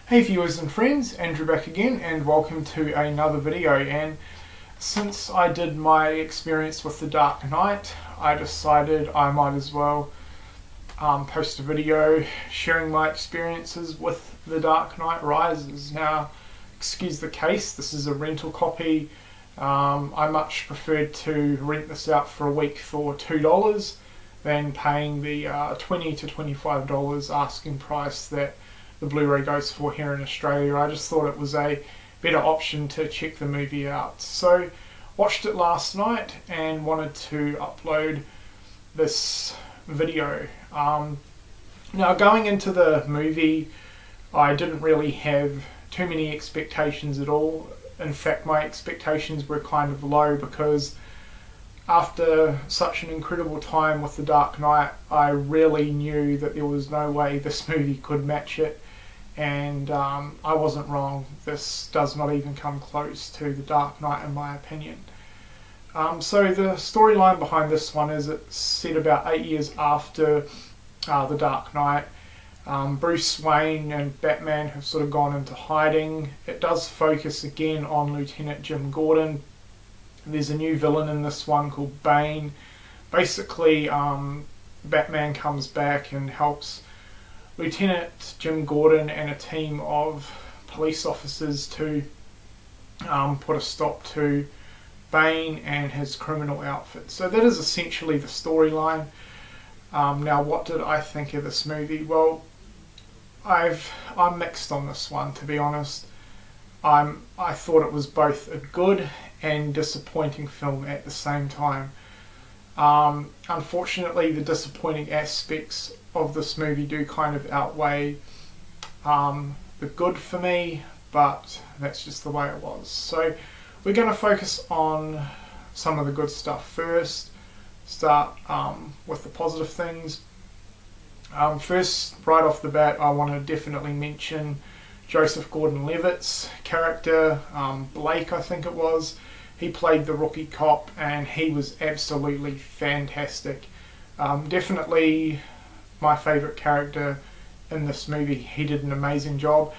Hey viewers and friends, Andrew back again and welcome to another video. And since I did my experience with The Dark Knight, I decided I might as well post a video sharing my experiences with The Dark Knight Rises. Now, excuse the case, this is a rental copy. I much preferred to rent this out for a week for $2 than paying the $20 to $25 asking price that the Blu-ray goes for here in Australia. I just thought it was a better option to check the movie out. So watched it last night and wanted to upload this video. Now going into the movie, I didn't really have too many expectations at all. In fact, my expectations were kind of low because after such an incredible time with The Dark Knight, I really knew that there was no way this movie could match it. And I wasn't wrong. This does not even come close to The Dark Knight in my opinion. So the storyline behind this one is it's set about 8 years after The Dark Knight. Bruce Wayne and Batman have sort of gone into hiding. It does focus again on Lieutenant Jim Gordon. There's a new villain in this one called Bane. Basically, Batman comes back and helps Lieutenant Jim Gordon and a team of police officers to put a stop to Bane and his criminal outfit. So that is essentially the storyline. Now, what did I think of this movie? Well, I'm mixed on this one, to be honest. I thought it was both a good and disappointing film at the same time. Unfortunately, the disappointing aspects of this movie do kind of outweigh the good for me, but that's just the way it was. So we're going to focus on some of the good stuff first. Start with the positive things. First, right off the bat, I want to definitely mention Joseph Gordon-Levitt's character, Blake I think it was. He played the rookie cop and he was absolutely fantastic. Definitely my favourite character in this movie. He did an amazing job.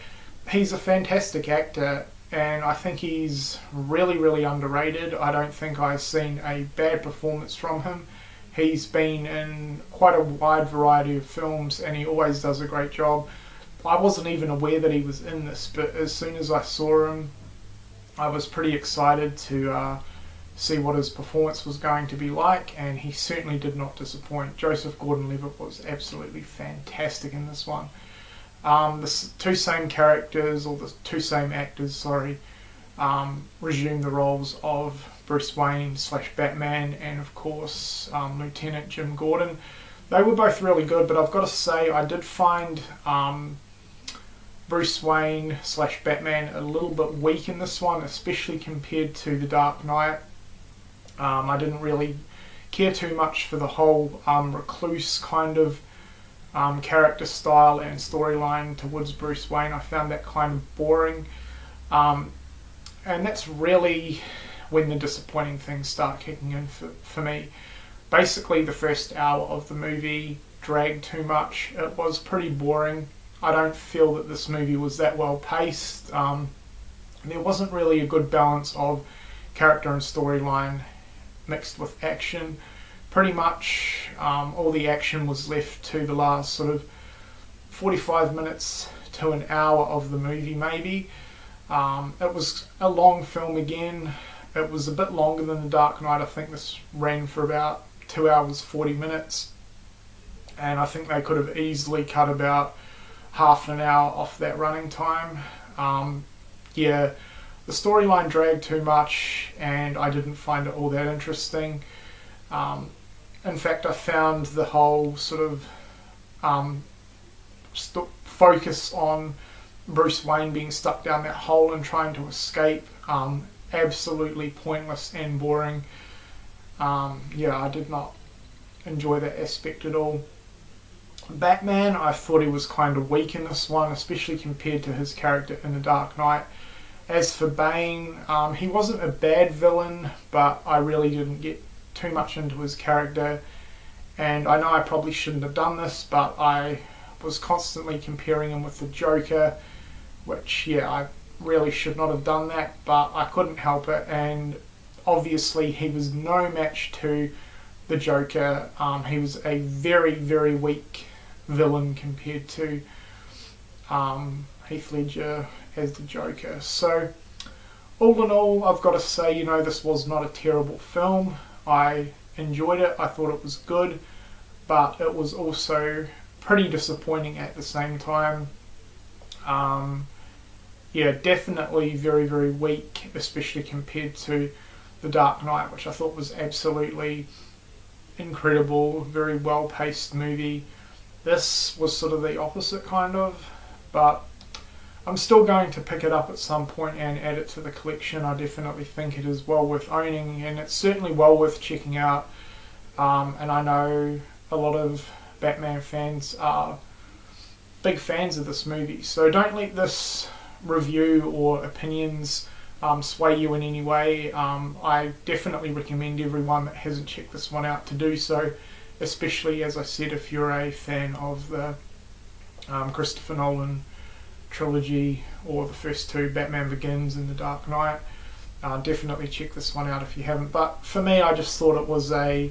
He's a fantastic actor and I think he's really underrated. I don't think I've seen a bad performance from him. He's been in quite a wide variety of films and he always does a great job. I wasn't even aware that he was in this, but as soon as I saw him, I was pretty excited to see what his performance was going to be like, and he certainly did not disappoint. Joseph Gordon-Levitt was absolutely fantastic in this one. The two same characters, or the two same actors, sorry, resumed the roles of Bruce Wayne / Batman and of course Lieutenant Jim Gordon. They were both really good, but I've got to say I did find Bruce Wayne / Batman a little bit weak in this one, especially compared to The Dark Knight. I didn't really care too much for the whole recluse kind of character style and storyline towards Bruce Wayne. I found that kind of boring. And that's really when the disappointing things start kicking in for me. Basically, the first hour of the movie dragged too much. It was pretty boring. I don't feel that this movie was that well paced. There wasn't really a good balance of character and storyline mixed with action. Pretty much all the action was left to the last sort of 45 minutes to an hour of the movie maybe. It was a long film again. It was a bit longer than The Dark Knight. I think this ran for about 2 hours 40 minutes and I think they could have easily cut about half an hour off that running time. Yeah, the storyline dragged too much and I didn't find it all that interesting. In fact, I found the whole sort of focus on Bruce Wayne being stuck down that hole and trying to escape absolutely pointless and boring. Yeah, I did not enjoy that aspect at all. Batman, I thought he was kind of weak in this one, especially compared to his character in The Dark Knight. As for Bane, he wasn't a bad villain, but I really didn't get too much into his character. And I know I probably shouldn't have done this, but I was constantly comparing him with the Joker. which, yeah, I really should not have done that, but I couldn't help it, and obviously he was no match to the Joker. He was a very, very weak villain compared to Heath Ledger as the Joker. So all in all, I've got to say, this was not a terrible film. I enjoyed it. I thought it was good, but it was also pretty disappointing at the same time. Yeah, definitely very, very weak, especially compared to The Dark Knight, which I thought was absolutely incredible, very well-paced movie. This was sort of the opposite, kind of, but I'm still going to pick it up at some point and add it to the collection. I definitely think it is well worth owning, and it's certainly well worth checking out. And I know a lot of Batman fans are big fans of this movie, so don't let this review or opinions sway you in any way. I definitely recommend everyone that hasn't checked this one out to do so, especially, as I said, if you're a fan of the Christopher Nolan trilogy or the first two, Batman Begins and The Dark Knight. Definitely check this one out if you haven't. But for me, I just thought it was a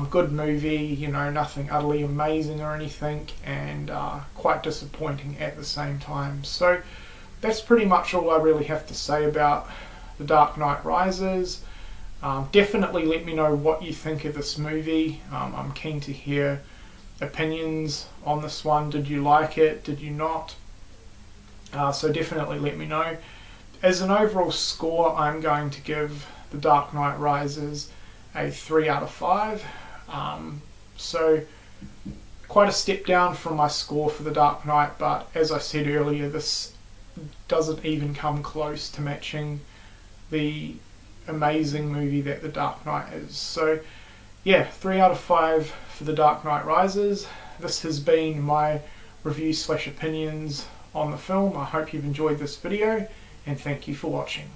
good movie, nothing utterly amazing or anything, and quite disappointing at the same time. So that's pretty much all I really have to say about The Dark Knight Rises. Definitely let me know what you think of this movie. I'm keen to hear opinions on this one. Did you like it? Did you not? So definitely let me know. As an overall score, I'm going to give The Dark Knight Rises a 3 out of 5. So quite a step down from my score for The Dark Knight, but as I said earlier, this doesn't even come close to matching the amazing movie that The Dark Knight is. So yeah, 3 out of 5 for The Dark Knight Rises. This has been my review/opinions on the film. I hope you've enjoyed this video, and thank you for watching.